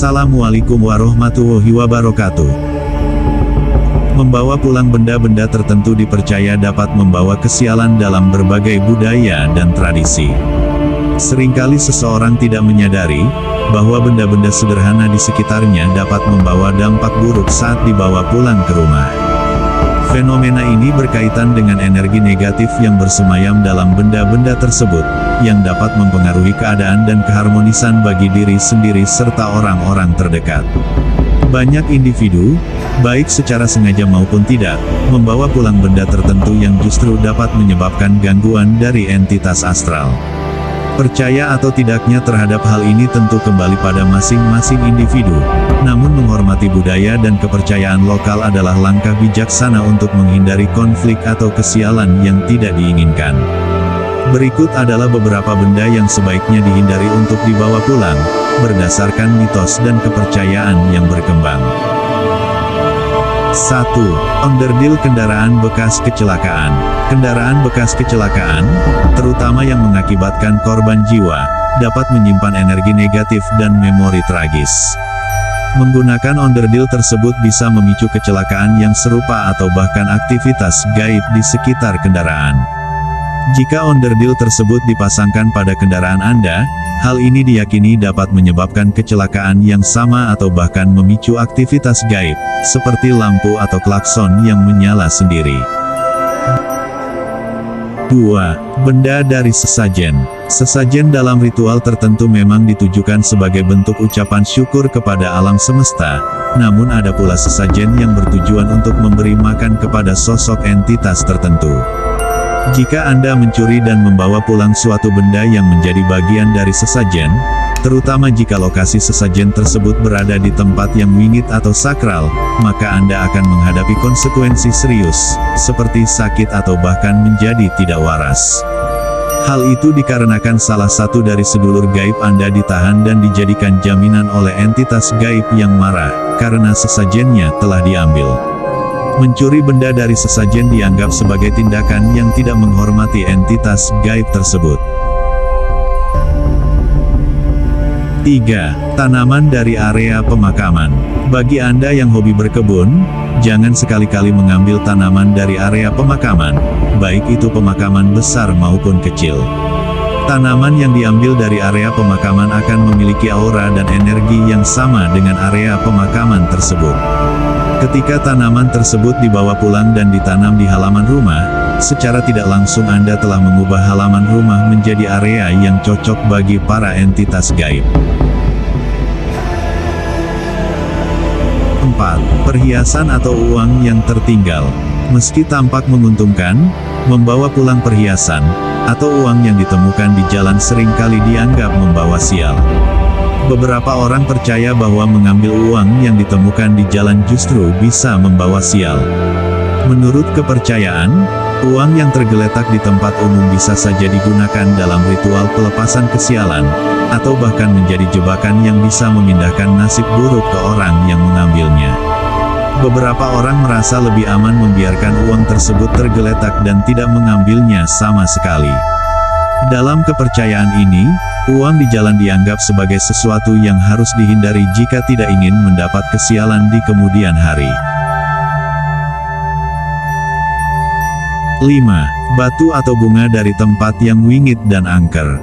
Assalamualaikum warahmatullahi wabarakatuh. Membawa pulang benda-benda tertentu dipercaya dapat membawa kesialan dalam berbagai budaya dan tradisi. Seringkali seseorang tidak menyadari bahwa benda-benda sederhana di sekitarnya dapat membawa dampak buruk saat dibawa pulang ke rumah. Fenomena ini berkaitan dengan energi negatif yang bersemayam dalam benda-benda tersebut, yang dapat mempengaruhi keadaan dan keharmonisan bagi diri sendiri serta orang-orang terdekat. Banyak individu, baik secara sengaja maupun tidak, membawa pulang benda tertentu yang justru dapat menyebabkan gangguan dari entitas astral. Percaya atau tidaknya terhadap hal ini tentu kembali pada masing-masing individu, namun menghormati budaya dan kepercayaan lokal adalah langkah bijaksana untuk menghindari konflik atau kesialan yang tidak diinginkan. Berikut adalah beberapa benda yang sebaiknya dihindari untuk dibawa pulang, berdasarkan mitos dan kepercayaan yang berkembang. 1. Onderdil kendaraan bekas kecelakaan. Kendaraan bekas kecelakaan, terutama yang mengakibatkan korban jiwa, dapat menyimpan energi negatif dan memori tragis. Menggunakan onderdil tersebut bisa memicu kecelakaan yang serupa atau bahkan aktivitas gaib di sekitar kendaraan. Jika onderdil tersebut dipasangkan pada kendaraan Anda, hal ini diyakini dapat menyebabkan kecelakaan yang sama atau bahkan memicu aktivitas gaib, seperti lampu atau klakson yang menyala sendiri. 2. Benda dari sesajen. Sesajen dalam ritual tertentu memang ditujukan sebagai bentuk ucapan syukur kepada alam semesta, namun ada pula sesajen yang bertujuan untuk memberi makan kepada sosok entitas tertentu. Jika Anda mencuri dan membawa pulang suatu benda yang menjadi bagian dari sesajen, terutama jika lokasi sesajen tersebut berada di tempat yang wingit atau sakral, maka Anda akan menghadapi konsekuensi serius, seperti sakit atau bahkan menjadi tidak waras. Hal itu dikarenakan salah satu dari sedulur gaib Anda ditahan dan dijadikan jaminan oleh entitas gaib yang marah, karena sesajennya telah diambil. Mencuri benda dari sesajen dianggap sebagai tindakan yang tidak menghormati entitas gaib tersebut. 3. Tanaman dari area pemakaman. Bagi Anda yang hobi berkebun, jangan sekali-kali mengambil tanaman dari area pemakaman, baik itu pemakaman besar maupun kecil. Tanaman yang diambil dari area pemakaman akan memiliki aura dan energi yang sama dengan area pemakaman tersebut. Ketika tanaman tersebut dibawa pulang dan ditanam di halaman rumah, secara tidak langsung Anda telah mengubah halaman rumah menjadi area yang cocok bagi para entitas gaib. 4. Perhiasan atau uang yang tertinggal. Meski tampak menguntungkan, membawa pulang perhiasan atau uang yang ditemukan di jalan seringkali dianggap membawa sial. Beberapa orang percaya bahwa mengambil uang yang ditemukan di jalan justru bisa membawa sial. Menurut kepercayaan, uang yang tergeletak di tempat umum bisa saja digunakan dalam ritual pelepasan kesialan, atau bahkan menjadi jebakan yang bisa memindahkan nasib buruk ke orang yang mengambilnya. Beberapa orang merasa lebih aman membiarkan uang tersebut tergeletak dan tidak mengambilnya sama sekali. Dalam kepercayaan ini, uang di jalan dianggap sebagai sesuatu yang harus dihindari jika tidak ingin mendapat kesialan di kemudian hari. 5. Batu atau bunga dari tempat yang wingit dan angker.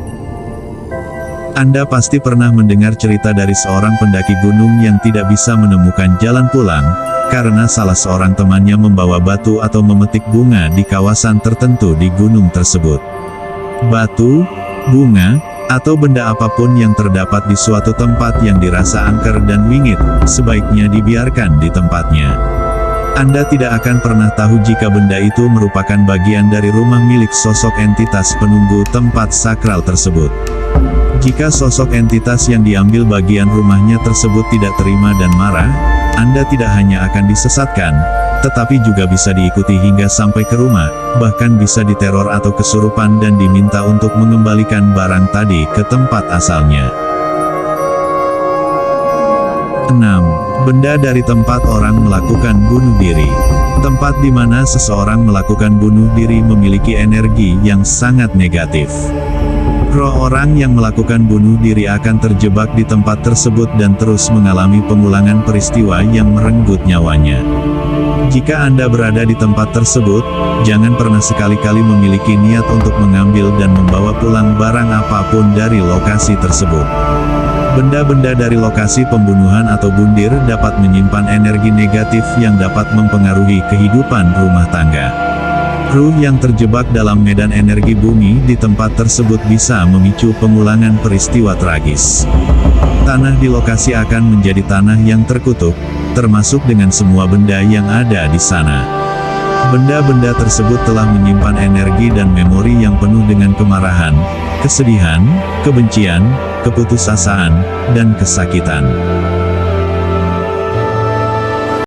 Anda pasti pernah mendengar cerita dari seorang pendaki gunung yang tidak bisa menemukan jalan pulang, karena salah seorang temannya membawa batu atau memetik bunga di kawasan tertentu di gunung tersebut. Batu, bunga, atau benda apapun yang terdapat di suatu tempat yang dirasa angker dan wingit, sebaiknya dibiarkan di tempatnya. Anda tidak akan pernah tahu jika benda itu merupakan bagian dari rumah milik sosok entitas penunggu tempat sakral tersebut. Jika sosok entitas yang diambil bagian rumahnya tersebut tidak terima dan marah, Anda tidak hanya akan disesatkan, tetapi juga bisa diikuti hingga sampai ke rumah, bahkan bisa diteror atau kesurupan dan diminta untuk mengembalikan barang tadi ke tempat asalnya. 6. Benda dari tempat orang melakukan bunuh diri. Tempat di mana seseorang melakukan bunuh diri memiliki energi yang sangat negatif. Roh orang yang melakukan bunuh diri akan terjebak di tempat tersebut dan terus mengalami pengulangan peristiwa yang merenggut nyawanya. Jika Anda berada di tempat tersebut, jangan pernah sekali-kali memiliki niat untuk mengambil dan membawa pulang barang apapun dari lokasi tersebut. Benda-benda dari lokasi pembunuhan atau bundir dapat menyimpan energi negatif yang dapat mempengaruhi kehidupan rumah tangga. Ruh yang terjebak dalam medan energi bumi di tempat tersebut bisa memicu pengulangan peristiwa tragis. Tanah di lokasi akan menjadi tanah yang terkutuk, termasuk dengan semua benda yang ada di sana. Benda-benda tersebut telah menyimpan energi dan memori yang penuh dengan kemarahan, kesedihan, kebencian, keputusasaan, dan kesakitan.